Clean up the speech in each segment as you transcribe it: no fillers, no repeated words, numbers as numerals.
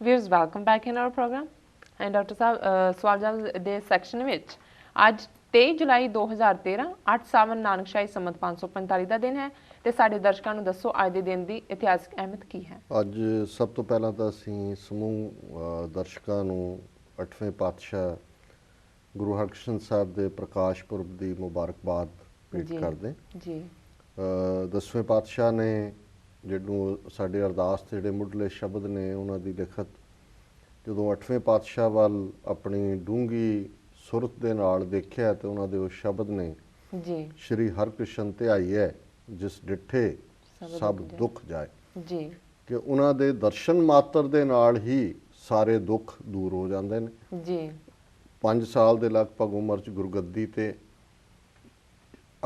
Viewers, welcome back in our program. And Dr. ਸਾਹਿਬ ਸਵਾਲ ਦੇ section ਵਿੱਚ ਅੱਜ 23 ਜੁਲਾਈ 2013 8 ਸਾਵਨ ਨਾਨਕਸ਼ਾਹੀ ਸੰਮਤ 545 ਦਾ ਦਿਨ ਹੈ ਤੇ ਸਾਡੇ ਦਰਸ਼ਕਾਂ ਨੂੰ ਦੱਸੋ ਅੱਜ ਦੇ ਦਿਨ ਦੀ ਇਤਿਹਾਸਕ ਅਹਿਮੀਅਤ ਕੀ ਹੈ। ਅੱਜ ਸਭ ਤੋਂ ਪਹਿਲਾਂ ਤਾਂ ਅਸੀਂ ਸਮੂਹ ਦਰਸ਼ਕਾਂ ਨੂੰ 8ਵੇਂ ਪਾਤਸ਼ਾਹ ਗੁਰੂ ਹਰਕ੍ਰਿਸ਼ਨ ਸਾਹਿਬ ਦੇ ਪ੍ਰਕਾਸ਼ ਪੁਰਬ ਦੀ ਮੁਬਾਰਕਬਾਦ ਭੇਟ ਕਰਦੇ ਜੀ। 10ਵੇਂ ਪਾਤਸ਼ਾਹ ਨੇ ਜਿਹਨੂੰ ਸਾਡੇ ਅਰਦਾਸ ਦੇ ਜਿਹੜੇ ਮੁੱਢਲੇ ਸ਼ਬਦ ਨੇ ਉਹਨਾਂ ਦੀ ਲਿਖਤ ਜਦੋਂ 8ਵੇਂ ਪਾਤਸ਼ਾਹ ਵੱਲ ਆਪਣੀ ਡੂੰਘੀ ਸੁਰਤ ਦੇ ਨਾਲ ਦੇਖਿਆ ਤੇ ਉਹਨਾਂ ਦੇ ਉਹ ਸ਼ਬਦ ਨੇ ਜੀ, ਸ਼੍ਰੀ ਹਰਕ੍ਰਿਸ਼ਨ ਧਿਆਈਐ ਜਿਸ ਡਿੱਠੇ ਸਭ ਦੁੱਖ ਜਾਏ ਜੀ, ਕਿ ਉਹਨਾਂ ਦੇ ਦਰਸ਼ਨ ਮਾਤਰ ਦੇ ਨਾਲ ਹੀ ਸਾਰੇ ਦੁੱਖ ਦੂਰ ਹੋ ਜਾਂਦੇ ਨੇ ਜੀ। 5 ਸਾਲ ਦੇ ਲਗਭਗ ਉਮਰ 'ਚ ਗੁਰਗੱਦੀ ਤੇ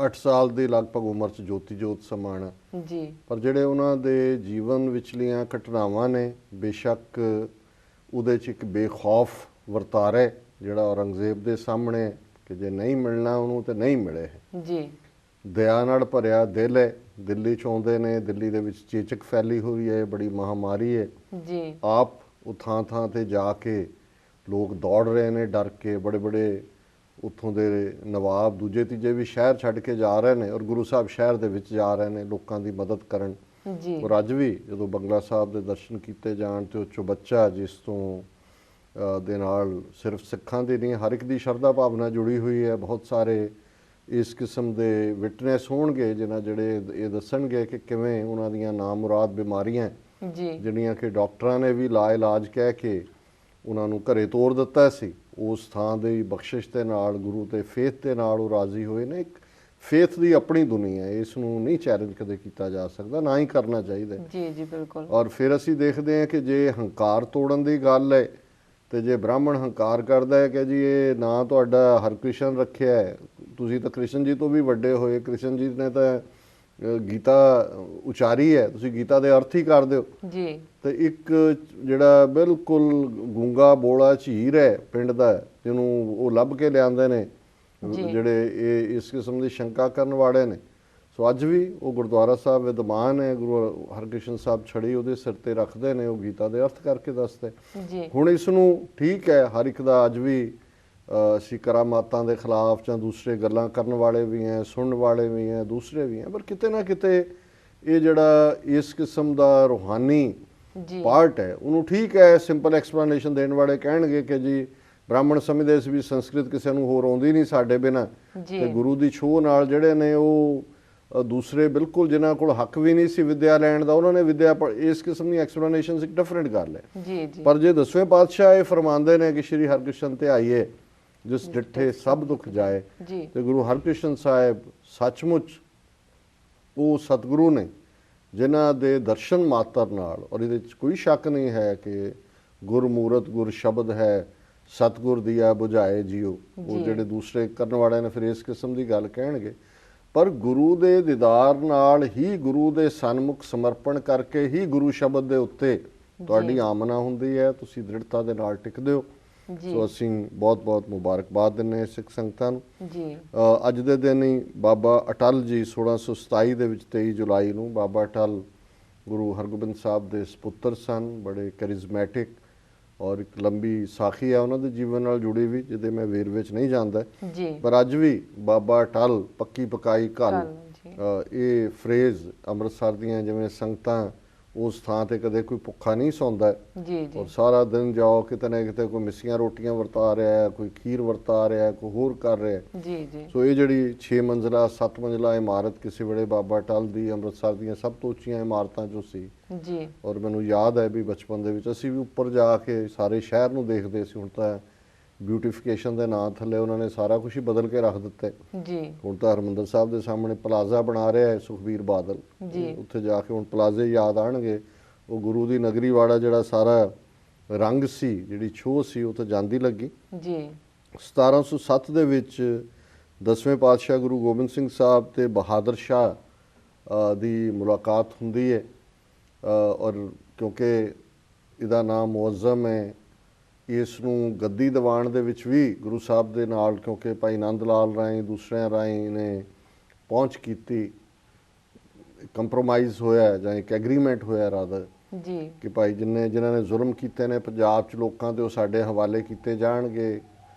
8 ਸਾਲ ਦੇ ਲਗਭਗ ਉਮਰ 'ਚ ਜੋਤੀ ਜੋਤ ਸਮਾਣਾ ਜੀ। ਪਰ ਜਿਹੜੇ ਉਹਨਾਂ ਦੇ ਜੀਵਨ ਵਿਚਲੀਆਂ ਘਟਨਾਵਾਂ ਨੇ ਬੇਸ਼ੱਕ ਉਹਦੇ 'ਚ ਇੱਕ ਬੇਖੌਫ ਵਰਤਾਰੇ ਜਿਹੜਾ ਔਰੰਗਜ਼ੇਬ ਦੇ ਸਾਹਮਣੇ ਕਿ ਜੇ ਨਹੀਂ ਮਿਲਣਾ ਉਹਨੂੰ ਤੇ ਨਹੀਂ ਮਿਲੇ ਜੀ। ਦਇਆ ਨਾਲ ਭਰਿਆ ਦਿਲ ਹੈ। ਦਿੱਲੀ 'ਚ ਆਉਂਦੇ ਨੇ, ਦਿੱਲੀ ਦੇ ਵਿੱਚ ਚੇਚਕ ਫੈਲੀ ਹੋਈ ਹੈ, ਬੜੀ ਮਹਾਮਾਰੀ ਹੈ ਜੀ। ਆਪ ਉਹ ਥਾਂ ਥਾਂ 'ਤੇ ਜਾ ਕੇ ਲੋਕ ਦੌੜ ਰਹੇ ਨੇ ਡਰ ਕੇ, ਬੜੇ ਬੜੇ ਉੱਥੋਂ ਦੇ ਨਵਾਬ ਦੂਜੇ ਤੀਜੇ ਵੀ ਸ਼ਹਿਰ ਛੱਡ ਕੇ ਜਾ ਰਹੇ ਨੇ ਔਰ ਗੁਰੂ ਸਾਹਿਬ ਸ਼ਹਿਰ ਦੇ ਵਿੱਚ ਜਾ ਰਹੇ ਨੇ ਲੋਕਾਂ ਦੀ ਮਦਦ ਕਰਨ ਜੀ। ਔਰ ਅੱਜ ਵੀ ਜਦੋਂ ਬੰਗਲਾ ਸਾਹਿਬ ਦੇ ਦਰਸ਼ਨ ਕੀਤੇ ਜਾਣ ਤੇ ਉਹ ਚੁਬੱਚਾ ਜਿਸ ਤੋਂ ਦੇ ਨਾਲ ਸਿਰਫ ਸਿੱਖਾਂ ਦੀ ਨਹੀਂ ਹਰ ਇੱਕ ਦੀ ਸ਼ਰਧਾ ਭਾਵਨਾ ਜੁੜੀ ਹੋਈ ਹੈ। ਬਹੁਤ ਸਾਰੇ ਇਸ ਕਿਸਮ ਦੇ ਵਿਟਨੈਸ ਹੋਣਗੇ ਜਿਹੜੇ ਇਹ ਦੱਸਣਗੇ ਕਿ ਕਿਵੇਂ ਉਹਨਾਂ ਦੀਆਂ ਨਾਮੁਰਾਦ ਬਿਮਾਰੀਆਂ ਜੀ ਜਿਹੜੀਆਂ ਕਿ ਡਾਕਟਰਾਂ ਨੇ ਵੀ ਲਾ ਇਲਾਜ ਕਹਿ ਕੇ ਉਹਨਾਂ ਨੂੰ ਘਰੇ ਤੋਰ ਦਿੱਤਾ ਸੀ, ਉਸ ਥਾਂ ਦੀ ਬਖਸ਼ਿਸ਼ ਦੇ ਨਾਲ ਗੁਰੂ ਤੇ ਫੇਥ ਦੇ ਨਾਲ ਉਹ ਰਾਜ਼ੀ ਹੋਏ ਨੇ। ਇੱਕ ਫੇਥ ਦੀ ਆਪਣੀ ਦੁਨੀਆ ਹੈ, ਇਸ ਨੂੰ ਨਹੀਂ ਚੈਲੰਜ ਕਦੇ ਕੀਤਾ ਜਾ ਸਕਦਾ, ਨਾ ਹੀ ਕਰਨਾ ਚਾਹੀਦਾ ਜੀ ਜੀ ਬਿਲਕੁਲ। ਔਰ ਫਿਰ ਅਸੀਂ ਦੇਖਦੇ ਹਾਂ ਕਿ ਜੇ ਹੰਕਾਰ ਤੋੜਨ ਦੀ ਗੱਲ ਹੈ ਤੇ ਜੇ ਬ੍ਰਾਹਮਣ ਹੰਕਾਰ ਕਰਦਾ ਹੈ ਕਿ ਜੀ ਇਹ ਨਾਂ ਤੁਹਾਡਾ ਹਰਕ੍ਰਿਸ਼ਨ ਰੱਖਿਆ ਹੈ, ਤੁਸੀਂ ਤਾਂ ਕ੍ਰਿਸ਼ਨ ਜੀ ਤੋਂ ਵੀ ਵੱਡੇ ਹੋਏ, ਕ੍ਰਿਸ਼ਨ ਜੀ ਨੇ ਤਾਂ ਗੀਤਾ ਉਚਾਰੀ ਹੈ, ਤੁਸੀਂ ਗੀਤਾ ਦੇ ਅਰਥ ਹੀ ਕਰ ਦਿਓ ਜੀ। ਤੇ ਇੱਕ ਜਿਹੜਾ ਬਿਲਕੁਲ ਗੂੰਗਾ ਬੋਲਾ ਝੀਰ ਹੈ ਪਿੰਡ ਦਾ ਜਿਹਨੂੰ ਉਹ ਲੱਭ ਕੇ ਲਿਆਉਂਦੇ ਨੇ ਜਿਹੜੇ ਇਹ ਇਸ ਕਿਸਮ ਦੀ ਸ਼ੰਕਾ ਕਰਨ ਵਾਲੇ ਨੇ। ਸੋ ਅੱਜ ਵੀ ਉਹ ਗੁਰਦੁਆਰਾ ਸਾਹਿਬ ਵਿਦਮਾਨ ਹੈ, ਗੁਰੂ ਹਰਕ੍ਰਿਸ਼ਨ ਸਾਹਿਬ ਛੜੀ ਉਹਦੇ ਸਿਰ ਤੇ ਰੱਖਦੇ ਨੇ, ਉਹ ਗੀਤਾ ਦੇ ਅਰਥ ਕਰਕੇ ਦੱਸਦੇ ਜੀ। ਹੁਣ ਇਸ ਨੂੰ ਠੀਕ ਹੈ ਹਰ ਇੱਕ ਦਾ ਅੱਜ ਵੀ ਅਸੀਂ ਕਰਾਮਾਤਾਂ ਦੇ ਖਿਲਾਫ ਜਾਂ ਦੂਸਰੇ ਗੱਲਾਂ ਕਰਨ ਵਾਲੇ ਵੀ ਹੈ, ਸੁਣਨ ਵਾਲੇ ਵੀ ਹੈ, ਦੂਸਰੇ ਵੀ ਹੈ, ਪਰ ਕਿਤੇ ਨਾ ਕਿਤੇ ਇਹ ਜਿਹੜਾ ਇਸ ਕਿਸਮ ਦਾ ਰੂਹਾਨੀ ਪਾਰਟ ਹੈ ਉਹਨੂੰ ਠੀਕ ਹੈ ਸਿੰਪਲ ਐਕਸਪਲੇਨੇਸ਼ਨ ਦੇਣ ਵਾਲੇ ਕਹਿਣਗੇ ਕਿ ਜੀ ਬ੍ਰਾਹਮਣ ਸਮਝਦੇ ਸੀ ਵੀ ਸੰਸਕ੍ਰਿਤ ਕਿਸੇ ਨੂੰ ਹੋਰ ਆਉਂਦੀ ਨਹੀਂ ਸਾਡੇ ਬਿਨਾਂ, ਤੇ ਗੁਰੂ ਦੀ ਛੋਹ ਨਾਲ ਜਿਹੜੇ ਨੇ ਉਹ ਦੂਸਰੇ ਬਿਲਕੁਲ ਜਿਨ੍ਹਾਂ ਕੋਲ ਹੱਕ ਵੀ ਨਹੀਂ ਸੀ ਵਿਦਿਆ ਲੈਣ ਦਾ ਉਹਨਾਂ ਨੇ ਵਿਦਿਆ ਇਸ ਕਿਸਮ ਦੀ ਐਕਸਪਲੇਨੇਸ਼ਨ ਇੱਕ ਡਿਫਰੈਂਟ ਗੱਲ ਹੈ। ਪਰ ਜੇ 10ਵੇਂ ਪਾਤਸ਼ਾਹ ਇਹ ਫਰਮਾਉਂਦੇ ਨੇ ਕਿ ਸ਼੍ਰੀ ਹਰਕ੍ਰਿਸ਼ਨ ਧਿਆਈਏ ਜਿਸ ਡਿੱਠੇ ਸਭ ਦੁੱਖ ਜਾਏ, ਤੇ ਗੁਰੂ ਹਰਕ੍ਰਿਸ਼ਨ ਸਾਹਿਬ ਸੱਚਮੁੱਚ ਉਹ ਸਤਿਗੁਰੂ ਨੇ ਜਿਨ੍ਹਾਂ ਦੇ ਦਰਸ਼ਨ ਮਾਤਰ ਨਾਲ, ਔਰ ਇਹਦੇ 'ਚ ਕੋਈ ਸ਼ੱਕ ਨਹੀਂ ਹੈ ਕਿ ਗੁਰਮੂਰਤ ਗੁਰ ਸ਼ਬਦ ਹੈ ਸਤਿਗੁਰ ਦੀਆ ਬੁਝਾਏ ਜੀਓ, ਉਹ ਜਿਹੜੇ ਦੂਸਰੇ ਕਰਨ ਵਾਲਿਆਂ ਨੇ ਫਿਰ ਇਸ ਕਿਸਮ ਦੀ ਗੱਲ ਕਹਿਣਗੇ, ਪਰ ਗੁਰੂ ਦੇ ਦੀਦਾਰ ਨਾਲ ਹੀ ਗੁਰੂ ਦੇ ਸਨਮੁਖ ਸਮਰਪਣ ਕਰਕੇ ਹੀ ਗੁਰੂ ਸ਼ਬਦ ਦੇ ਉੱਤੇ ਤੁਹਾਡੀ ਆਮਨਾ ਹੁੰਦੀ ਹੈ, ਤੁਸੀਂ ਦ੍ਰਿੜਤਾ ਦੇ ਨਾਲ ਟਿਕਦੇ ਹੋ। ਸੋ ਅਸੀਂ ਬਹੁਤ ਬਹੁਤ ਮੁਬਾਰਕਬਾਦ ਦਿੰਦੇ ਹਾਂ ਸਿੱਖ ਸੰਗਤਾਂ ਨੂੰ ਜੀ। ਅੱਜ ਦੇ ਦਿਨ ਹੀ ਬਾਬਾ ਅਟਲ ਜੀ 1627 ਦੇ ਵਿੱਚ 23 ਜੁਲਾਈ ਨੂੰ ਬਾਬਾ ਅਟਲ ਗੁਰੂ ਹਰਗੋਬਿੰਦ ਸਾਹਿਬ ਦੇ ਸਪੁੱਤਰ ਸਨ, ਬੜੇ ਕੈਰਿਜ਼ਮੈਟਿਕ ਔਰ ਇੱਕ ਲੰਬੀ ਸਾਖੀ ਹੈ ਉਹਨਾਂ ਦੇ ਜੀਵਨ ਨਾਲ ਜੁੜੀ ਵੀ ਜਿਹਦੇ ਮੈਂ ਵੇਰਵੇ 'ਚ ਨਹੀਂ ਜਾਂਦਾ, ਪਰ ਅੱਜ ਵੀ ਬਾਬਾ ਅਟਲ ਪੱਕੀ ਪਕਾਈ ਘਲ ਇਹ ਫਰੇਜ਼ ਅੰਮ੍ਰਿਤਸਰ ਦੀਆਂ ਜਿਵੇਂ ਸੰਗਤਾਂ ਉਸ ਥਾਂ ਤੇ ਕਦੇ ਕੋਈ ਭੁੱਖਾ ਨਹੀਂ ਸੌਂਦਾ ਜੀ, ਔਰ ਸਾਰਾ ਦਿਨ ਜਾਓ ਕਿਤੇ ਨਾ ਕਿਤੇ ਕੋਈ ਮਿੱਸੀਆਂ ਰੋਟੀਆਂ ਵਰਤਾ ਰਿਹਾ, ਕੋਈ ਖੀਰ ਵਰਤਾ ਰਿਹਾ, ਕੋਈ ਹੋਰ ਕਰ ਰਿਹਾ ਜੀ ਜੀ। ਸੋ ਇਹ ਜਿਹੜੀ 6 ਮੰਜ਼ਿਲਾ 7 ਮੰਜ਼ਿਲਾ ਇਮਾਰਤ ਕਿਸੇ ਵੇਲੇ ਬਾਬਾ ਅਟਲ ਦੀ ਅੰਮ੍ਰਿਤਸਰ ਦੀਆਂ ਸਭ ਤੋਂ ਉੱਚੀਆਂ ਇਮਾਰਤਾਂ 'ਚੋਂ ਸੀ ਜੀ। ਔਰ ਮੈਨੂੰ ਯਾਦ ਹੈ ਵੀ ਬਚਪਨ ਦੇ ਵਿੱਚ ਅਸੀਂ ਵੀ ਉੱਪਰ ਜਾ ਕੇ ਸਾਰੇ ਸ਼ਹਿਰ ਨੂੰ ਦੇਖਦੇ ਸੀ। ਹੁਣ ਤਾਂ ਬਿਊਟੀਫਿਕੇਸ਼ਨ ਦੇ ਨਾਂ ਥੱਲੇ ਉਹਨਾਂ ਨੇ ਸਾਰਾ ਕੁਝ ਹੀ ਬਦਲ ਕੇ ਰੱਖ ਦਿੱਤਾ ਜੀ। ਹੁਣ ਤਾਂ ਹਰਿਮੰਦਰ ਸਾਹਿਬ ਦੇ ਸਾਹਮਣੇ ਪਲਾਜ਼ਾ ਬਣਾ ਰਿਹਾ ਹੈ ਸੁਖਬੀਰ ਬਾਦਲ ਜੀ, ਉੱਥੇ ਜਾ ਕੇ ਹੁਣ ਪਲਾਜ਼ੇ ਯਾਦ ਆਣਗੇ। ਉਹ ਗੁਰੂ ਦੀ ਨਗਰੀ ਵਾਲਾ ਜਿਹੜਾ ਸਾਰਾ ਰੰਗ ਸੀ, ਜਿਹੜੀ ਛੋਹ ਸੀ, ਉਹ ਤਾਂ ਜਾਂਦੀ ਲੱਗੀ ਜੀ। 1707 ਦੇ ਵਿੱਚ 10ਵੇਂ ਪਾਤਸ਼ਾਹ ਗੁਰੂ ਗੋਬਿੰਦ ਸਿੰਘ ਸਾਹਿਬ ਤੇ ਬਹਾਦਰ ਸ਼ਾਹ ਦੀ ਮੁਲਾਕਾਤ ਹੁੰਦੀ ਹੈ, ਔਰ ਕਿਉਂਕਿ ਇਹਦਾ ਨਾਮ ਮੁਅੱਜ਼ਮ ਹੈ ਇਸ ਨੂੰ ਗੱਦੀ ਦੀਵਾਨ ਦੇ ਵਿੱਚ ਵੀ ਗੁਰੂ ਸਾਹਿਬ ਦੇ ਨਾਲ ਕਿਉਂਕਿ ਭਾਈ ਨੰਦ ਲਾਲ ਰਾਏ ਦੂਸਰਿਆਂ ਰਾਏ ਨੇ ਪਹੁੰਚ ਕੀਤੀ, ਕੰਪਰੋਮਾਈਜ਼ ਹੋਇਆ ਜਾਂ ਇੱਕ ਐਗਰੀਮੈਂਟ ਹੋਇਆ ਰਾਦਰ ਜੀ ਕਿ ਭਾਈ ਜਿਨ੍ਹਾਂ ਨੇ ਜ਼ੁਲਮ ਕੀਤੇ ਨੇ ਪੰਜਾਬ 'ਚ ਲੋਕਾਂ ਤੇ, ਉਹ ਸਾਡੇ ਹਵਾਲੇ ਕੀਤੇ ਜਾਣਗੇ,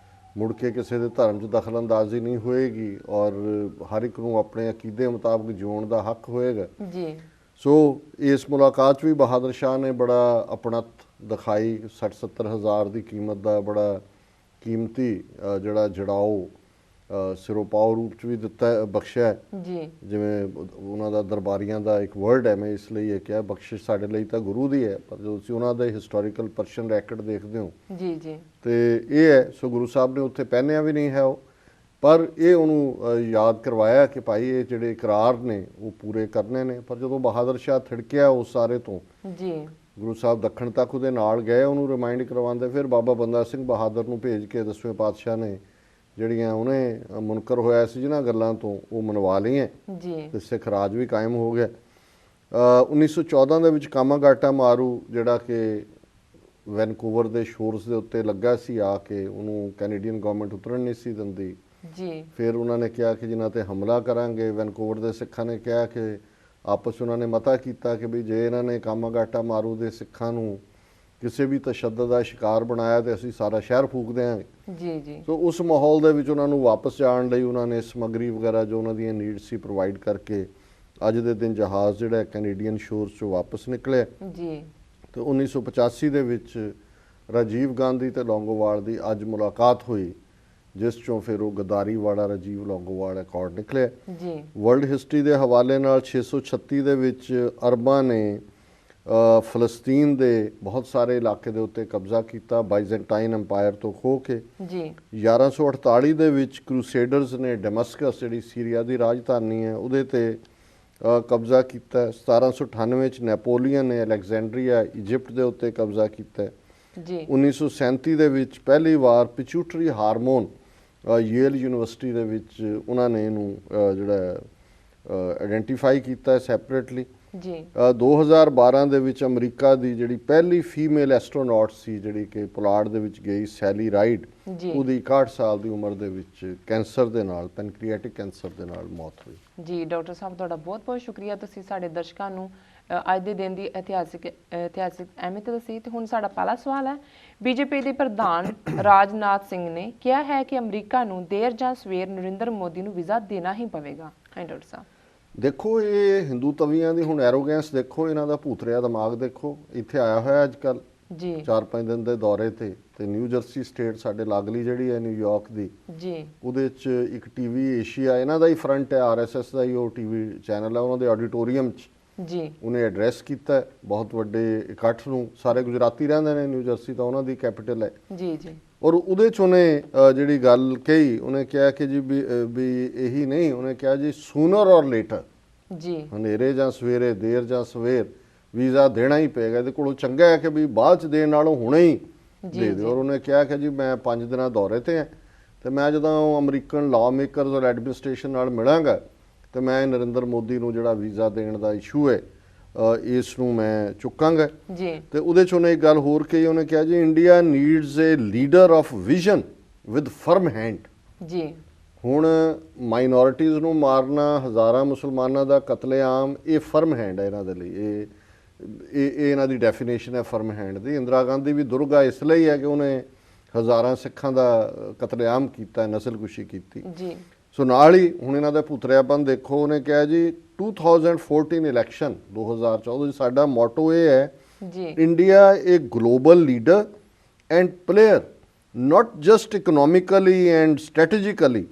ਮੁੜ ਕੇ ਕਿਸੇ ਦੇ ਧਰਮ 'ਚ ਦਖਲਅੰਦਾਜ਼ੀ ਨਹੀਂ ਹੋਏਗੀ ਔਰ ਹਰ ਇੱਕ ਨੂੰ ਆਪਣੇ ਅਕੀਦੇ ਮੁਤਾਬਕ ਜਿਉਣ ਦਾ ਹੱਕ ਹੋਏਗਾ। ਜੀ ਸੋ ਇਸ ਮੁਲਾਕਾਤ 'ਚ ਵੀ ਬਹਾਦਰ ਸ਼ਾਹ ਨੇ ਬੜਾ ਆਪਣਤ ਦਿਖਾਈ। 60-70 ਹਜ਼ਾਰ ਦੀ ਕੀਮਤ ਦਾ ਬੜਾ ਕੀਮਤੀ ਜਿਹੜਾ ਜੜਾਓ ਸਿਰੋਪਾਓ ਰੂਪ 'ਚ ਵੀ ਦਿੱਤਾ, ਬਖਸ਼ਿਆ। ਜੀ ਜਿਵੇਂ ਉਹਨਾਂ ਦਾ ਦਰਬਾਰੀਆਂ ਦਾ ਇੱਕ ਵਰਡ ਹੈ, ਮੈਂ ਇਸ ਲਈ ਇਹ ਕਿਹਾ, ਬਖਸ਼ਿਸ਼ ਸਾਡੇ ਲਈ ਤਾਂ ਗੁਰੂ ਦੀ ਹੈ, ਪਰ ਜਦੋਂ ਤੁਸੀਂ ਉਹਨਾਂ ਦਾ ਹਿਸਟੋਰੀਕਲ ਪਰਸ਼ਨ ਰੈਕਡ ਦੇਖਦੇ ਹੋ ਜੀ ਜੀ ਤੇ ਇਹ ਹੈ। ਸੋ ਗੁਰੂ ਸਾਹਿਬ ਨੇ ਉੱਥੇ ਪਹਿਨਿਆ ਵੀ ਨਹੀਂ ਹੈ ਉਹ, ਪਰ ਇਹ ਉਹਨੂੰ ਯਾਦ ਕਰਵਾਇਆ ਕਿ ਭਾਈ ਇਹ ਜਿਹੜੇ ਇਕਰਾਰ ਨੇ ਉਹ ਪੂਰੇ ਕਰਨੇ ਨੇ। ਪਰ ਜਦੋਂ ਬਹਾਦਰ ਸ਼ਾਹ ਥਿੜਕਿਆ ਉਸ ਸਾਰੇ ਤੋਂ, ਜੀ ਗੁਰੂ ਸਾਹਿਬ ਦੱਖਣ ਤੱਕ ਉਹਦੇ ਨਾਲ ਗਏ ਉਹਨੂੰ ਰਿਮਾਈਂਡ ਕਰਵਾਉਂਦੇ। ਫਿਰ ਬਾਬਾ ਬੰਦਾ ਸਿੰਘ ਬਹਾਦਰ ਨੂੰ ਭੇਜ ਕੇ 10ਵੇਂ ਪਾਤਸ਼ਾਹ ਨੇ ਜਿਹੜੀਆਂ ਉਹਨੇ ਮੁਨਕਰ ਹੋਇਆ ਸੀ ਜਿਹਨਾਂ ਗੱਲਾਂ ਤੋਂ, ਉਹ ਮਨਵਾ ਲਈਆਂ ਜੀ ਤੇ ਸਿੱਖ ਰਾਜ ਵੀ ਕਾਇਮ ਹੋ ਗਿਆ। 1914 ਦੇ ਵਿੱਚ ਕਾਮਾਗਾਟਾ ਮਾਰੂ ਜਿਹੜਾ ਕਿ ਵੈਨਕੂਵਰ ਦੇ ਸ਼ੋਰਸ ਦੇ ਉੱਤੇ ਲੱਗਾ ਸੀ ਆ ਕੇ, ਉਹਨੂੰ ਕੈਨੇਡੀਅਨ ਗਵਰਨਮੈਂਟ ਉਤਰਨ ਨਹੀਂ ਸੀ ਦਿੰਦੀ। ਜੀ ਫਿਰ ਉਹਨਾਂ ਨੇ ਕਿਹਾ ਕਿ ਜਿਨ੍ਹਾਂ ਤੇ ਹਮਲਾ ਕਰਾਂਗੇ। ਵੈਨਕੂਵਰ ਦੇ ਸਿੱਖਾਂ ਨੇ ਕਿਹਾ ਕਿ ਆਪਸ ਉਹਨਾਂ ਨੇ ਮਤਾ ਕੀਤਾ ਕਿ ਵੀ ਜੇ ਇਹਨਾਂ ਨੇ ਕਾਮਾਗਾਟਾ ਮਾਰੂ ਦੇ ਸਿੱਖਾਂ ਨੂੰ ਕਿਸੇ ਵੀ ਤਸ਼ੱਦਦ ਦਾ ਸ਼ਿਕਾਰ ਬਣਾਇਆ ਤੇ ਅਸੀਂ ਸਾਰਾ ਸ਼ਹਿਰ ਫੂਕ ਦਿਆਂਗੇ। ਜੀ ਜੀ ਸੋ ਉਸ ਮਾਹੌਲ ਦੇ ਵਿੱਚ ਉਹਨਾਂ ਨੂੰ ਵਾਪਸ ਜਾਣ ਲਈ ਉਹਨਾਂ ਨੇ ਸਮੱਗਰੀ ਵਗੈਰਾ ਜੋ ਉਹਨਾਂ ਦੀਆਂ ਨੀਡ ਸੀ ਪ੍ਰੋਵਾਈਡ ਕਰਕੇ ਅੱਜ ਦੇ ਦਿਨ ਜਹਾਜ਼ ਜਿਹੜਾ ਕੈਨੇਡੀਅਨ ਸ਼ੋਰਸ 'ਚੋਂ ਵਾਪਸ ਨਿਕਲਿਆ। ਜੀ ਤੇ 1985 ਦੇ ਵਿੱਚ ਰਾਜੀਵ ਗਾਂਧੀ ਤੇ ਲੌਂਗੋਵਾਲ ਦੀ ਅੱਜ ਮੁਲਾਕਾਤ ਹੋਈ, ਜਿਸ ਚੋਂ ਫਿਰ ਉਹ ਗਦਾਰੀ ਵਾਲਾ ਰਾਜੀਵ ਲੌਂਗੋਵਾਲ ਅਕੋਰਡ ਨਿਕਲਿਆ। ਜੀ ਵਰਲਡ ਹਿਸਟਰੀ ਦੇ ਹਵਾਲੇ ਨਾਲ 636 ਦੇ ਵਿੱਚ ਅਰਬਾਂ ਨੇ ਫਲਸਤੀਨ ਦੇ ਬਹੁਤ ਸਾਰੇ ਇਲਾਕੇ ਦੇ ਉੱਤੇ ਕਬਜ਼ਾ ਕੀਤਾ ਬਾਈਜ਼ੈਂਟਾਈਨ ਅੰਪਾਇਰ ਤੋਂ ਖੋਹ ਕੇ। ਜੀ 1148 ਦੇ ਵਿੱਚ ਕਰੂਸੇਡਰਸ ਨੇ ਡੈਮਸਕਸ ਜਿਹੜੀ ਸੀਰੀਆ ਦੀ ਰਾਜਧਾਨੀ ਹੈ ਉਹਦੇ ਤੇ ਕਬਜ਼ਾ ਕੀਤਾ। 1798 ਚ ਨੈਪੋਲੀਅਨ ਨੇ ਅਲੈਗਜ਼ੈਂਡਰੀਆ ਇਜਿਪਟ ਦੇ ਉੱਤੇ ਕਬਜ਼ਾ ਕੀਤਾ। ਜੀ 1937 ਦੇ ਵਿੱਚ ਪਹਿਲੀ ਵਾਰ ਪਿਚੂਟਰੀ ਹਾਰਮੋਨ ਯੇਲ ਯੂਨੀਵਰਸਿਟੀ ਦੇ ਵਿੱਚ ਉਹਨਾਂ ਨੇ ਇਹਨੂੰ ਜਿਹੜਾ ਆਇਡੈਂਟੀਫਾਈ ਕੀਤਾ ਸੈਪਰੇਟਲੀ। ਜੀ 2012 ਦੇ ਵਿੱਚ ਅਮਰੀਕਾ ਦੀ ਜਿਹੜੀ ਪਹਿਲੀ ਫੀਮੇਲ ਐਸਟਰੋਨੌਟ ਸੀ ਜਿਹੜੀ ਕਿ ਪੁਲਾੜ ਦੇ ਵਿੱਚ ਗਈ, ਸੈਲੀ ਰਾਈਡ, ਜੀ ਉਹਦੀ 61 ਸਾਲ ਦੀ ਉਮਰ ਦੇ ਵਿੱਚ ਕੈਂਸਰ ਦੇ ਨਾਲ, ਪੈਨਕ੍ਰੀਆਟਿਕ ਕੈਂਸਰ ਦੇ ਨਾਲ ਮੌਤ ਹੋਈ। ਜੀ ਡਾਕਟਰ ਸਾਹਿਬ ਤੁਹਾਡਾ ਬਹੁਤ-ਬਹੁਤ ਸ਼ੁਕਰੀਆ, ਤੁਸੀਂ ਸਾਡੇ ਦਰਸ਼ਕਾਂ ਨੂੰ ਅੱਜ ਦੇ ਦਿਨ ਦੀ ਇਤਿਹਾਸਿਕ ਅਹਿਮੀਅਤ ਦੱਸੀ। ਤੇ ਹੁਣ ਸਾਡਾ ਪਹਿਲਾ ਸਵਾਲ ਹੈ, ਬੀਜੇਪੀ ਦੇ ਪ੍ਰਧਾਨ ਰਾਜਨਾਥ ਸਿੰਘ ਨੇ ਕਿਹਾ ਹੈ ਕਿ ਅਮਰੀਕਾ ਨੂੰ ਦੇਰ ਜਾਂ ਸਵੇਰ ਨਰਿੰਦਰ ਮੋਦੀ ਨੂੰ ਵੀਜ਼ਾ ਦੇਣਾ ਹੀ ਪਵੇਗਾ। ਹਾਂ ਡਾਕਟਰ ਸਾਹਿਬ ਦੇਖੋ, ਇਹ ਹਿੰਦੂ ਤਵੀਆਂ ਦੀ ਹੁਣ ਐਰੋਗੈਂਸ ਦੇਖੋ, ਇਹਨਾਂ ਦਾ ਭੂਤਰਿਆ ਦਿਮਾਗ ਦੇਖੋ। ਇੱਥੇ ਆਇਆ ਹੋਇਆ ਅੱਜ ਕੱਲ ਜੀ 4-5 ਦਿਨ ਦੇ ਦੌਰੇ ਤੇ ਨਿਊ ਜਰਸੀ ਸਟੇਟ ਸਾਡੇ ਲਾਗਲੀ ਜਿਹੜੀ ਹੈ ਨਿਊਯਾਰਕ ਦੀ, ਜੀ ਉਹਦੇ 'ਚ ਇੱਕ ਟੀਵੀ ਏਸ਼ੀਆ ਇਹਨਾਂ ਦਾ ਹੀ ਫਰੰਟ ਹੈ, RSS ਦਾ ਹੀ ਉਹ ਟੀਵੀ ਚੈਨਲ ਹੈ, ਉਹਨਾਂ ਦੇ ਆਡੀਟੋਰੀਅਮ 'ਚ ਜੀ ਉਹਨੇ ਐਡਰੈਸ ਕੀਤਾ ਬਹੁਤ ਵੱਡੇ ਇਕੱਠ ਨੂੰ। ਸਾਰੇ ਗੁਜਰਾਤੀ ਰਹਿੰਦੇ ਨੇ, ਨਿਊ ਜਰਸੀ ਤਾਂ ਉਹਨਾਂ ਦੀ ਕੈਪੀਟਲ ਹੈ। ਜੀ ਜੀ ਔਰ ਉਹਦੇ 'ਚ ਉਹਨੇ ਜਿਹੜੀ ਗੱਲ ਕਹੀ, ਉਹਨੇ ਕਿਹਾ ਕਿ ਜੀ ਵੀ ਇਹੀ ਨਹੀਂ, ਉਹਨੇ ਕਿਹਾ ਜੀ ਸੂਨਰ ਔਰ ਲੇਟਰ, ਜੀ ਹਨੇਰੇ ਜਾਂ ਸਵੇਰੇ, ਦੇਰ ਜਾਂ ਸਵੇਰ ਵੀਜ਼ਾ ਦੇਣਾ ਹੀ ਪਏਗਾ। ਇਹਦੇ ਕੋਲੋਂ ਚੰਗਾ ਹੈ ਕਿ ਵੀ ਬਾਅਦ 'ਚ ਦੇਣ ਨਾਲੋਂ ਹੁਣੇ ਹੀ ਦੇ ਦਿਓ। ਔਰ ਉਹਨੇ ਕਿਹਾ ਕਿ ਜੀ ਮੈਂ 5 ਦਿਨਾਂ ਦੌਰੇ ਤੇ ਹਾਂ ਤੇ ਮੈਂ ਜਦੋਂ ਅਮਰੀਕਨ ਲਾਅ ਮੇਕਰਸ ਔਰ ਐਡਮਿਨਿਸਟ੍ਰੇਸ਼ਨ ਨਾਲ ਮਿਲਾਂਗਾ ਤੇ ਮੈਂ ਨਰਿੰਦਰ ਮੋਦੀ ਨੂੰ ਜਿਹੜਾ ਵੀਜ਼ਾ ਦੇਣ ਦਾ ਇਸ਼ੂ ਹੈ ਇਸ ਨੂੰ ਮੈਂ ਚੁੱਕਾਂਗਾ। ਜੀ ਤੇ ਉਹਦੇ 'ਚ ਉਹਨੇ ਇੱਕ ਗੱਲ ਹੋਰ ਕਹੀ, ਉਹਨੇ ਕਿਹਾ ਜੀ India needs a leader of vision with firm hand. ਜੀ ਹੁਣ ਮਾਈਨੋਰਿਟੀਜ਼ ਨੂੰ ਮਾਰਨਾ, ਹਜ਼ਾਰਾਂ ਮੁਸਲਮਾਨਾਂ ਦਾ ਕਤਲੇਆਮ, ਇਹ ਫਰਮ ਹੈਂਡ ਹੈ ਇਹਨਾਂ ਦੇ ਲਈ। ਇਹ ਇਹਨਾਂ ਦੀ ਡੈਫੀਨੇਸ਼ਨ ਹੈ ਫਰਮ ਹੈਂਡ ਦੀ। ਇੰਦਰਾ ਗਾਂਧੀ ਵੀ ਦੁਰਗਾ ਇਸ ਲਈ ਹੈ ਕਿ ਉਹਨੇ ਹਜ਼ਾਰਾਂ ਸਿੱਖਾਂ ਦਾ ਕਤਲੇਆਮ ਕੀਤਾ, ਨਸਲਕੁਸ਼ੀ ਕੀਤੀ। ਜੀ ਸੋ ਨਾਲ ਹੀ ਹੁਣ ਇਹਨਾਂ ਦਾ ਭੁਤਰਿਆਪਨ ਦੇਖੋ। ਉਹਨੇ ਕਿਹਾ ਜੀ 2014 ਇਲੈਕਸ਼ਨ 2014 ਸਾਡਾ ਮੋਟੋ ਇਹ ਹੈ, ਜੀ India A global leader and player, not just economically and strategically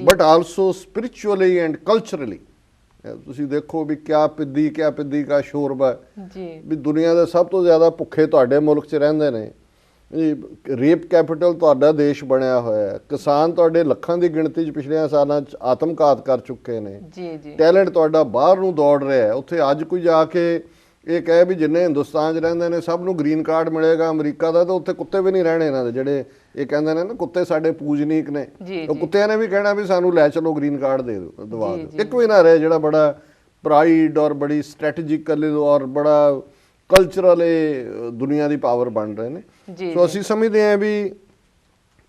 but also spiritually and culturally। ਤੁਸੀਂ ਦੇਖੋ ਵੀ ਕਿਆ ਪਿੱਦੀ ਕਾ ਸ਼ੋਰਬਾ ਜੀ ਵੀ ਦੁਨੀਆ ਦੇ ਸਭ ਤੋਂ ਜ਼ਿਆਦਾ ਭੁੱਖੇ ਤੁਹਾਡੇ ਮੁਲਕ 'ਚ ਰਹਿੰਦੇ ਨੇ। ਰੇਪ ਕੈਪੀਟਲ ਤੁਹਾਡਾ ਦੇਸ਼ ਬਣਿਆ ਹੋਇਆ ਹੈ। ਕਿਸਾਨ ਤੁਹਾਡੇ ਲੱਖਾਂ ਦੀ ਗਿਣਤੀ 'ਚ ਪਿਛਲੇ ਸਾਲਾਂ 'ਚ ਆਤਮਘਾਤ ਕਰ ਚੁੱਕੇ ਨੇ। ਜੀ ਜੀ ਟੈਲੈਂਟ ਤੁਹਾਡਾ ਬਾਹਰ ਨੂੰ ਦੌੜ ਰਿਹਾ ਹੈ। ਉੱਥੇ ਅੱਜ ਕੋਈ ਜਾ ਕੇ ਇਹ ਕਹੇ ਵੀ ਜਿੰਨੇ ਹਿੰਦੁਸਤਾਨ 'ਚ ਰਹਿੰਦੇ ਨੇ ਸਭ ਨੂੰ ਗ੍ਰੀਨ ਕਾਰਡ ਮਿਲੇਗਾ ਅਮਰੀਕਾ ਦਾ, ਤਾਂ ਉੱਥੇ ਕੁੱਤੇ ਵੀ ਨਹੀਂ ਰਹਿਣੇ ਇਹਨਾਂ ਦੇ। ਜਿਹੜੇ ਇਹ ਕਹਿੰਦੇ ਨੇ ਨਾ ਕੁੱਤੇ ਸਾਡੇ ਪੂਜਨੀਕ ਨੇ, ਉਹ ਕੁੱਤਿਆਂ ਨੇ ਵੀ ਕਹਿਣਾ ਵੀ ਸਾਨੂੰ ਲੈ ਚਲੋ ਗ੍ਰੀਨ ਕਾਰਡ ਦੇ ਦਿਓ, ਦਵਾ ਦਿਓ। ਇੱਕ ਵੀ ਨਾ ਰਹੇ ਜਿਹੜਾ ਬੜਾ ਪ੍ਰਾਈਡ ਔਰ ਬੜੀ ਸਟ੍ਰੈਟੇਜਿਕਲੀ ਔਰ ਬੜਾ ਕਲਚਰਲ ਦੁਨੀਆ ਦੀ ਪਾਵਰ ਬਣ ਰਹੇ ਨੇ। ਸੋ ਅਸੀਂ ਸਮਝਦੇ ਹਾਂ ਵੀ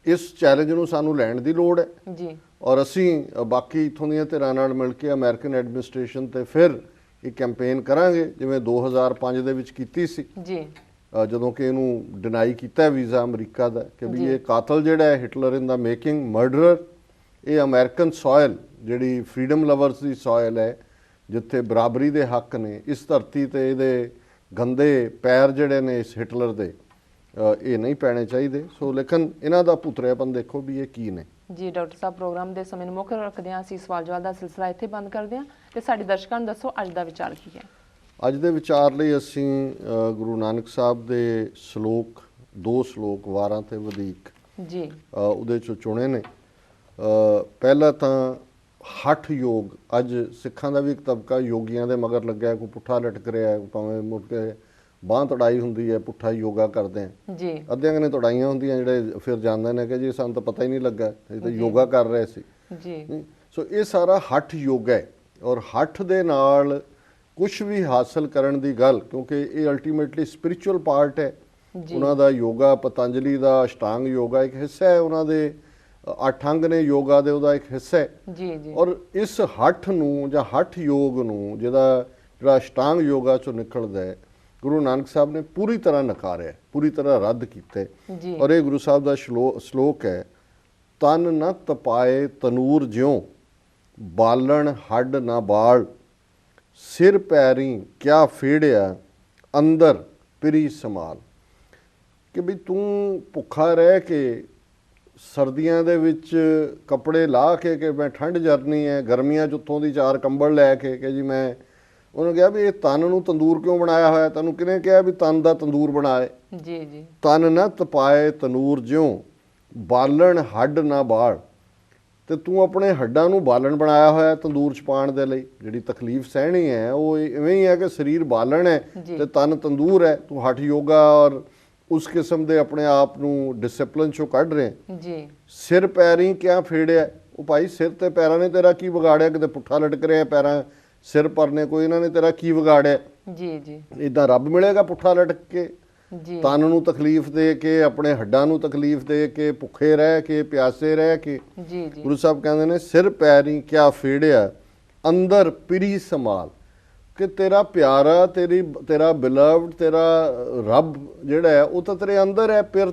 ਇਸ ਚੈਲੰਜ ਨੂੰ ਸਾਨੂੰ ਲੈਣ ਦੀ ਲੋੜ ਹੈ ਜੀ। ਔਰ ਅਸੀਂ ਬਾਕੀ ਇੱਥੋਂ ਦੀਆਂ ਧਿਰਾਂ ਨਾਲ ਮਿਲ ਕੇ ਅਮਰੀਕਨ ਐਡਮਿਨਿਸਟ੍ਰੇਸ਼ਨ ਤੇ ਫਿਰ ਇਹ ਕੈਂਪੇਨ ਕਰਾਂਗੇ ਜਿਵੇਂ 2005 ਦੇ ਵਿੱਚ ਕੀਤੀ ਸੀ ਜੀ ਜਦੋਂ ਕਿ ਇਹਨੂੰ ਡਿਨਾਈ ਕੀਤਾ ਵੀਜ਼ਾ ਅਮਰੀਕਾ ਦਾ ਕਿ ਵੀ ਇਹ ਕਾਤਲ ਜਿਹੜਾ ਹੈ ਹਿਟਲਰ ਇਨ ਦਾ ਮੇਕਿੰਗ ਮਰਡਰਰ, ਇਹ ਅਮਰੀਕਨ ਸੋਇਲ ਜਿਹੜੀ ਫਰੀडम ਲਵਰਸ ਦੀ ਸੋਇਲ ਹੈ ਜਿੱਥੇ ਬਰਾਬਰੀ ਦੇ ਹੱਕ ਨੇ, ਇਸ ਧਰਤੀ ਤੇ ਇਹਦੇ ਗੰਦੇ ਪੈਰ ਜਿਹੜੇ ਨੇ ਇਸ ਹਿਟਲਰ ਦੇ ਇਹ ਨਹੀਂ ਪੈਣੇ ਚਾਹੀਦੇ। ਸੋ ਲੇਕਿਨ ਇਹਨਾਂ ਦਾ ਪੁੱਤਰਿਆਪਨ ਦੇਖੋ ਵੀ ਇਹ ਕੀ ਨੇ। ਜੀ ਡਾਕਟਰ ਸਾਹਿਬ, ਪ੍ਰੋਗਰਾਮ ਦੇ ਸਮੇਂ ਨੂੰ ਮੁੱਖ ਰੱਖਦੇ ਹਾਂ ਅਸੀਂ ਸਵਾਲ ਜਵਾਬ ਦਾ ਸਿਲਸਿਲਾ ਇੱਥੇ ਬੰਦ ਕਰਦੇ ਹਾਂ ਤੇ ਸਾਡੇ ਦਰਸ਼ਕਾਂ ਨੂੰ ਦੱਸੋ ਅੱਜ ਦਾ ਵਿਚਾਰ ਕੀ ਹੈ। ਅੱਜ ਦੇ ਵਿਚਾਰ ਲਈ ਅਸੀਂ ਗੁਰੂ ਨਾਨਕ ਸਾਹਿਬ ਦੇ ਸ਼ਲੋਕ, 2 ਸ਼ਲੋਕ 12 ਤੇ ਵਧੇਕ ਜੀ ਉਹਦੇ ਚੋਂ ਚੁਣੇ ਨੇ। ਪਹਿਲਾ ਤਾਂ ਹੱਠ ਯੋਗ, ਅੱਜ ਸਿੱਖਾਂ ਦਾ ਵੀ ਇੱਕ ਤਬਕਾ ਯੋਗੀਆਂ ਦੇ ਮਗਰ ਲੱਗਿਆ, ਕੋਈ ਪੁੱਠਾ ਲਟਕ ਰਿਹਾ, ਭਾਵੇਂ ਮੁੜ ਕੇ ਬਾਂਹ ਤੜਾਈ ਹੁੰਦੀ ਹੈ, ਪੁੱਠਾ ਯੋਗਾ ਕਰਦੇ ਆ ਜੀ, ਅੱਧਿਆਂ ਨੇ ਤੜਾਈਆਂ ਹੁੰਦੀਆਂ ਜਿਹੜੇ ਫਿਰ ਜਾਂਦੇ ਨੇ ਕਿ ਜੀ ਸਾਨੂੰ ਤਾਂ ਪਤਾ ਹੀ ਨਹੀਂ ਲੱਗਾ, ਇਹ ਤਾਂ ਯੋਗਾ ਕਰ ਰਹੇ ਸੀ ਜੀ। ਸੋ ਇਹ ਸਾਰਾ ਹੱਠ ਯੋਗ ਹੈ ਔਰ ਹੱਠ ਦੇ ਨਾਲ ਕੁਝ ਵੀ ਹਾਸਲ ਕਰਨ ਦੀ ਗੱਲ, ਕਿਉਂਕਿ ਇਹ ਅਲਟੀਮੇਟਲੀ ਸਪਿਰਿਚੁਅਲ ਪਾਰਟ ਹੈ ਉਹਨਾਂ ਦਾ। ਯੋਗਾ ਪਤੰਜਲੀ ਦਾ ਅਸ਼ਟਾਂਗ ਯੋਗਾ ਇੱਕ ਹਿੱਸਾ ਹੈ, ਉਹਨਾਂ ਦੇ 8 ਅੰਗ ਨੇ ਯੋਗਾ ਦੇ, ਉਹਦਾ ਇੱਕ ਹਿੱਸਾ ਹੈ ਜੀ ਜੀ। ਔਰ ਇਸ ਹੱਠ ਨੂੰ ਜਾਂ ਹੱਠ ਯੋਗ ਨੂੰ ਜਿਹੜਾ ਅਸ਼ਟਾਂਗ ਯੋਗਾ ਚੋਂ ਨਿਕਲਦਾ ਹੈ, ਗੁਰੂ ਨਾਨਕ ਸਾਹਿਬ ਨੇ ਪੂਰੀ ਤਰ੍ਹਾਂ ਨਕਾਰਿਆ, ਪੂਰੀ ਤਰ੍ਹਾਂ ਰੱਦ ਕੀਤਾ। ਔਰ ਇਹ ਗੁਰੂ ਸਾਹਿਬ ਦਾ ਸ਼ਲੋਕ ਹੈ, ਤਨ ਨ ਤਪਾਏ ਤਨੂਰ ਜਿਉ, ਬਾਲਣ ਹੱਡ ਨਾ ਬਾਲ, ਸਿਰ ਪੈਰੀ ਕਿਆ ਫੇੜਿਆ, ਅੰਦਰ ਪਿਰੀ ਸਮਾਲ। ਕਿ ਵੀ ਤੂੰ ਭੁੱਖਾ ਰਹਿ ਕੇ ਸਰਦੀਆਂ ਦੇ ਵਿੱਚ ਕੱਪੜੇ ਲਾ ਕੇ ਕਿ ਮੈਂ ਠੰਡ ਜਰਨੀ ਹੈ, ਗਰਮੀਆਂ 'ਚ ਉੱਥੋਂ ਦੀ 4 ਕੰਬਲ ਲੈ ਕੇ ਕਿ ਜੀ ਮੈਂ, ਉਹਨੂੰ ਕਿਹਾ ਵੀ ਇਹ ਤਨ ਨੂੰ ਤੰਦੂਰ ਕਿਉਂ ਬਣਾਇਆ ਹੋਇਆ, ਤੈਨੂੰ ਕਿਹਨੇ ਕਿਹਾ ਵੀ ਤਨ ਦਾ ਤੰਦੂਰ ਬਣਾਏ। ਜੀ ਜੀ। ਤਨ ਨਾ ਤਪਾਏ ਤਨੂਰ ਜਿਉ, ਬਾਲਣ ਹੱਡ ਨਾ ਬਾਲ। ਤੇ ਤੂੰ ਆਪਣੇ ਹੱਡਾਂ ਨੂੰ ਬਾਲਣ ਬਣਾਇਆ ਹੋਇਆ ਤੰਦੂਰ 'ਚ ਪਾਉਣ ਦੇ ਲਈ, ਜਿਹੜੀ ਤਕਲੀਫ ਸਹਿਣੀ ਹੈ ਉਹ ਇਵੇਂ ਹੀ ਹੈ ਕਿ ਸਰੀਰ ਬਾਲਣ ਹੈ ਤੇ ਤਨ ਤੰਦੂਰ ਹੈ। ਤੂੰ ਹੱਠ ਯੋਗਾ ਔਰ ਉਸ ਕਿਸਮ ਦੇ ਆਪਣੇ ਆਪ ਨੂੰ ਡਿਸਪਲਿਨ 'ਚੋਂ ਕੱਢ ਰਹੇ ਜੀ। ਸਿਰ ਪੈਰੀ ਕਿਆ ਫੇੜਿਆ, ਉਹ ਭਾਈ ਸਿਰ ਤੇ ਪੈਰਾਂ ਨੇ ਤੇਰਾ ਕੀ ਵਿਗਾੜਿਆ, ਕਿਤੇ ਪੁੱਠਾ ਲਟਕ ਰਿਹਾ ਪੈਰਾਂ ਸਿਰ ਪਰ ਨੇ, ਕੋਈ ਇਹਨਾਂ ਨੇ ਤੇਰਾ ਕੀ ਵਿਗਾੜਿਆ। ਜੀ ਜੀ। ਇਦਾਂ ਰੱਬ ਮਿਲੇਗਾ ਪੁੱਠਾ ਲਟਕ ਕੇ, ਜੀ। ਤਨ ਨੂੰ ਤਕਲੀਫ ਦੇ ਕੇ, ਆਪਣੇ ਹੱਡਾਂ ਨੂੰ ਤਕਲੀਫ ਦੇ ਕੇ, ਭੁੱਖੇ ਰਹਿ ਕੇ, ਪਿਆਸੇ ਰਹਿ ਕੇ। ਜੀ ਜੀ। ਗੁਰੂ ਸਾਹਿਬ ਕਹਿੰਦੇ ਨੇ ਸਿਰ ਪੈਰੀ ਕਿਆ ਫੇੜਿਆ, ਅੰਦਰ ਪਿਰੀ ਸਮਾਲ। ਕਿ ਤੇਰਾ ਪਿਆਰਾ, ਤੇਰਾ ਬਿਲਵਡ, ਤੇਰਾ ਰੱਬ ਜਿਹੜਾ ਹੈ ਉਹ ਤਾਂ ਤੇਰੇ ਅੰਦਰ ਹੈ, ਫਿਰ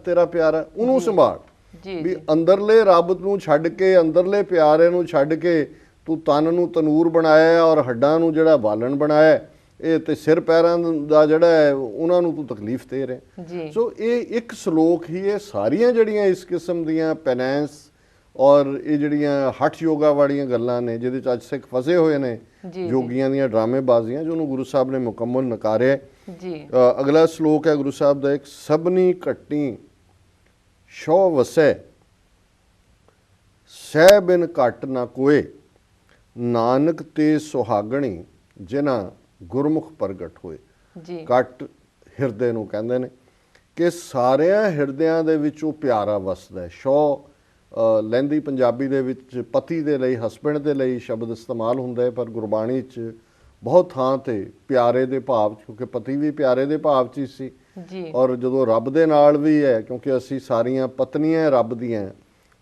ਤੇਰਾ ਪਿਆਰਾ, ਉਹਨੂੰ ਸੰਭਾਲ। ਵੀ ਅੰਦਰਲੇ ਰੱਬ ਨੂੰ ਛੱਡ ਕੇ, ਅੰਦਰਲੇ ਪਿਆਰੇ ਨੂੰ ਛੱਡ ਕੇ ਤੂੰ ਤਨ ਨੂੰ ਤਨੂਰ ਬਣਾਇਆ ਔਰ ਹੱਡਾਂ ਨੂੰ ਜਿਹੜਾ ਬਾਲਣ ਬਣਾਇਆ, ਇਹ ਤੇ ਸਿਰ ਪੈਰਾਂ ਦਾ ਜਿਹੜਾ ਹੈ ਉਹਨਾਂ ਨੂੰ ਤੂੰ ਤਕਲੀਫ ਦੇ ਰਿਹਾ। ਸੋ ਇਹ ਇੱਕ ਸ਼ਲੋਕ ਹੀ, ਇਹ ਸਾਰੀਆਂ ਜਿਹੜੀਆਂ ਇਸ ਕਿਸਮ ਦੀਆਂ ਪੈਨੈਂਸ ਔਰ ਇਹ ਜਿਹੜੀਆਂ ਹੱਠ ਯੋਗਾ ਵਾਲੀਆਂ ਗੱਲਾਂ ਨੇ ਜਿਹਦੇ 'ਚ ਅੱਜ ਸਿੱਖ ਫਸੇ ਹੋਏ ਨੇ, ਯੋਗੀਆਂ ਦੀਆਂ ਡਰਾਮੇਬਾਜ਼ੀਆਂ, ਜਿਹਨੂੰ ਗੁਰੂ ਸਾਹਿਬ ਨੇ ਮੁਕੰਮਲ ਨਕਾਰਿਆ। ਅਗਲਾ ਸ਼ਲੋਕ ਹੈ ਗੁਰੂ ਸਾਹਿਬ ਦਾ ਇੱਕ, ਸਭਨੀ ਘੱਟੀ ਸ਼ੋ ਵਸੈ, ਸਹਿ ਬਿਨ ਘਟ ਨਾ ਕੋਏ, ਨਾਨਕ ਤੇ ਸੁਹਾਗਣੀ ਜਿਨ੍ਹਾਂ ਗੁਰਮੁਖ ਪ੍ਰਗਟ ਹੋਏ। ਘਟ ਹਿਰਦੇ ਨੂੰ ਕਹਿੰਦੇ ਨੇ ਕਿ ਸਾਰਿਆਂ ਹਿਰਦਿਆਂ ਦੇ ਵਿੱਚ ਉਹ ਪਿਆਰਾ ਵਸਦਾ ਹੈ। ਸ਼ੋ ਲਹਿੰਦੀ ਪੰਜਾਬੀ ਦੇ ਵਿੱਚ ਪਤੀ ਦੇ ਲਈ, ਹਸਬੈਂਡ ਦੇ ਲਈ ਸ਼ਬਦ ਇਸਤੇਮਾਲ ਹੁੰਦਾ ਹੈ, ਪਰ ਗੁਰਬਾਣੀ 'ਚ ਬਹੁਤ ਥਾਂ ਤੇ ਪਿਆਰੇ ਦੇ ਭਾਵ, ਕਿਉਂਕਿ ਪਤੀ ਵੀ ਪਿਆਰੇ ਦੇ ਭਾਵ 'ਚ ਹੀ ਸੀ। ਔਰ ਜਦੋਂ ਰੱਬ ਦੇ ਨਾਲ ਵੀ ਹੈ, ਕਿਉਂਕਿ ਅਸੀਂ ਸਾਰੀਆਂ ਪਤਨੀਆਂ ਰੱਬ ਦੀਆਂ,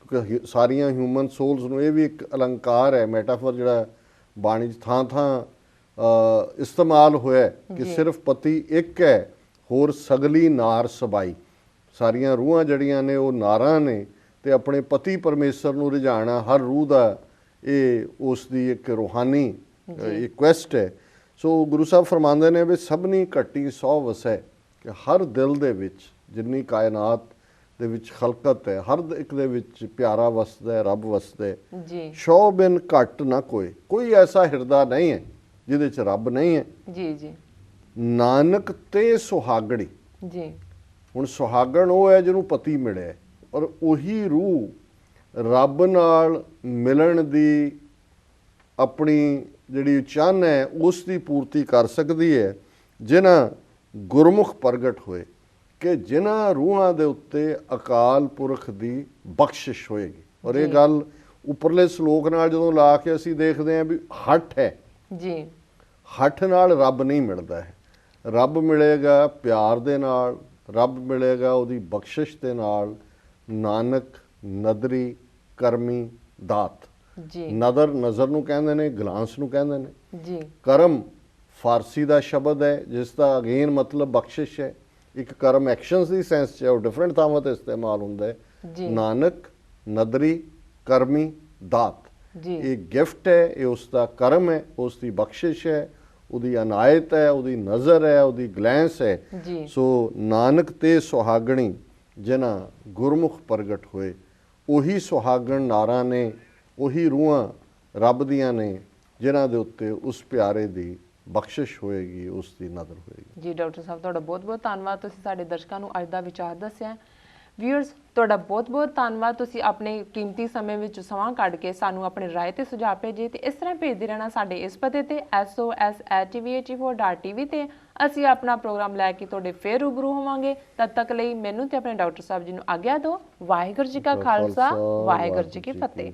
ਕਿਉਂਕਿ ਸਾਰੀਆਂ ਹਿਊਮਨ ਸੋਲਸ ਨੂੰ, ਇਹ ਵੀ ਇੱਕ ਅਲੰਕਾਰ ਹੈ, ਮੈਟਾਫਰ ਜਿਹੜਾ ਬਾਣੀ 'ਚ ਥਾਂ ਥਾਂ ਇਸਤੇਮਾਲ ਹੋਇਆ ਕਿ ਸਿਰਫ ਪਤੀ ਇੱਕ ਹੈ, ਹੋਰ ਸਗਲੀ ਨਾਰ ਸਬਾਈ। ਸਾਰੀਆਂ ਰੂਹਾਂ ਜਿਹੜੀਆਂ ਨੇ ਉਹ ਨਾਰਾਂ ਨੇ ਤੇ ਆਪਣੇ ਪਤੀ ਪਰਮੇਸ਼ਰ ਨੂੰ ਰਿਝਾਣਾ ਹਰ ਰੂਹ ਦਾ ਇਹ ਉਸ ਦੀ ਇੱਕ ਰੂਹਾਨੀ ਇੱਕ ਕੁਐਸਟ ਹੈ। ਸੋ ਗੁਰੂ ਸਾਹਿਬ ਫਰਮਾਉਂਦੇ ਨੇ ਵੀ ਸਭਨੀ ਘੱਟੀ ਸੌ ਵਸੈ, ਕਿ ਹਰ ਦਿਲ ਦੇ ਵਿੱਚ ਜਿੰਨੀ ਕਾਇਨਾਤ ਦੇ ਵਿੱਚ ਖਲਕਤ ਹੈ, ਹਰ ਇੱਕ ਦੇ ਵਿੱਚ ਪਿਆਰਾ ਵਸਦਾ ਹੈ, ਰੱਬ ਵਸਦਾ ਹੈ। ਸ਼ੌ ਬਿਨ ਘੱਟ ਨਾ ਕੋਈ ਐਸਾ ਹਿਰਦਾ ਨਹੀਂ ਹੈ ਜਿਹਦੇ 'ਚ ਰੱਬ ਨਹੀਂ ਹੈ। ਜੀ ਜੀ। ਨਾਨਕ ਤੇ ਸੁਹਾਗਣੀ। ਜੀ। ਹੁਣ ਸੁਹਾਗਣ ਉਹ ਹੈ ਜਿਹਨੂੰ ਪਤੀ ਮਿਲਿਆ, ਔਰ ਉਹੀ ਰੂਹ ਰੱਬ ਨਾਲ ਮਿਲਣ ਦੀ ਆਪਣੀ ਜਿਹੜੀ ਚਾਹਨ ਹੈ ਉਸ ਦੀ ਪੂਰਤੀ ਕਰ ਸਕਦੀ ਹੈ ਜਿਨ੍ਹਾਂ ਗੁਰਮੁਖ ਪ੍ਰਗਟ ਹੋਏ, ਕਿ ਜਿਨ੍ਹਾਂ ਰੂਹਾਂ ਦੇ ਉੱਤੇ ਅਕਾਲ ਪੁਰਖ ਦੀ ਬਖਸ਼ਿਸ਼ ਹੋਏਗੀ। ਔਰ ਇਹ ਗੱਲ ਉੱਪਰਲੇ ਸ਼ਲੋਕ ਨਾਲ ਜਦੋਂ ਲਾ ਕੇ ਅਸੀਂ ਦੇਖਦੇ ਹਾਂ ਵੀ ਹੱਠ ਹੈ ਜੀ, ਹੱਠ ਨਾਲ ਰੱਬ ਨਹੀਂ ਮਿਲਦਾ ਹੈ। ਰੱਬ ਮਿਲੇਗਾ ਪਿਆਰ ਦੇ ਨਾਲ, ਰੱਬ ਮਿਲੇਗਾ ਉਹਦੀ ਬਖਸ਼ਿਸ਼ ਦੇ ਨਾਲ। ਨਾਨਕ ਨਦਰੀ ਕਰਮੀ ਦਾਤ। ਨਦਰ ਨਜ਼ਰ ਨੂੰ ਕਹਿੰਦੇ ਨੇ, ਗਲਾਂਸ ਨੂੰ ਕਹਿੰਦੇ ਨੇ। ਕਰਮ ਫਾਰਸੀ ਦਾ ਸ਼ਬਦ ਹੈ ਜਿਸ ਦਾ ਅਗੇਨ ਮਤਲਬ ਬਖਸ਼ਿਸ਼ ਹੈ। ਇੱਕ ਕਰਮ ਐਕਸ਼ਨਸ ਦੀ ਸੈਂਸ 'ਚ ਹੈ, ਉਹ ਡਿਫਰੈਂਟ ਥਾਵਾਂ ਤੇ ਇਸਤੇਮਾਲ ਹੁੰਦਾ ਹੈ। ਜੀ ਨਾਨਕ ਨਦਰੀ ਕਰਮੀ ਦਾਤ, ਜੀ ਇਹ ਗਿਫਟ ਹੈ, ਇਹ ਉਸ ਦਾ ਕਰਮ ਹੈ, ਉਸ ਦੀ ਬਖਸ਼ਿਸ਼ ਹੈ, ਉਹਦੀ ਅਨਾਇਤ ਹੈ, ਉਹਦੀ ਨਜ਼ਰ ਹੈ, ਉਹਦੀ ਗਲੈਂਸ ਹੈ। ਜੀ ਸੋ ਨਾਨਕ ਤੇ ਸੁਹਾਗਣੀ ਜਿਨ੍ਹਾਂ ਗੁਰਮੁਖ ਪ੍ਰਗਟ ਹੋਏ, ਉਹੀ ਸੁਹਾਗਣ ਨਾਰਾਂ ਨੇ, ਉਹੀ ਰੂਹਾਂ ਰੱਬ ਦੀਆਂ ਨੇ ਜਿਨ੍ਹਾਂ ਦੇ ਉੱਤੇ ਉਸ ਪਿਆਰੇ ਦੀ ਬਖਸ਼ਿਸ਼ ਹੋਏਗੀ, ਉਸ ਦੀ ਨਜ਼ਰ ਹੋਏਗੀ। ਜੀ ਡਾਕਟਰ ਸਾਹਿਬ, ਤੁਹਾਡਾ ਬਹੁਤ ਬਹੁਤ ਧੰਨਵਾਦ, ਤੁਸੀਂ ਸਾਡੇ ਦਰਸ਼ਕਾਂ ਨੂੰ ਅੱਜ ਦਾ ਵਿਚਾਰ ਦੱਸਿਆ। ਵਿਊਅਰਸ, ਤੁਹਾਡਾ ਬਹੁਤ ਬਹੁਤ ਧੰਨਵਾਦ, ਤੁਸੀਂ ਆਪਣੇ ਕੀਮਤੀ ਸਮੇਂ ਵਿੱਚ ਸਮਾਂ ਕੱਢ ਕੇ ਸਾਨੂੰ ਆਪਣੇ ਰਾਏ ਤੇ ਸੁਝਾਅ ਭੇਜੇ ਤੇ ਇਸ ਤਰ੍ਹਾਂ ਭੇਜਦੇ ਰਹਿਣਾ ਸਾਡੇ ਇਸ ਪਤੇ ਤੇ sos@tvh4.tv ਤੇ ਅਸੀਂ ਆਪਣਾ ਪ੍ਰੋਗਰਾਮ ਲੈ ਕੇ ਤੁਹਾਡੇ ਫੇਰ ਰੂਬਰੂ ਹੋਵਾਂਗੇ। ਤਦ ਤੱਕ ਲਈ ਮੈਨੂੰ ਤੇ ਆਪਣੇ ਡਾਕਟਰ ਸਾਹਿਬ ਜੀ ਨੂੰ ਆਗਿਆ ਦਿਓ। ਵਾਹਿਗੁਰੂ ਜੀ ਕਾ ਖਾਲਸਾ, ਵਾਹਿਗੁਰੂ ਜੀ ਕੀ ਫਤਿਹ।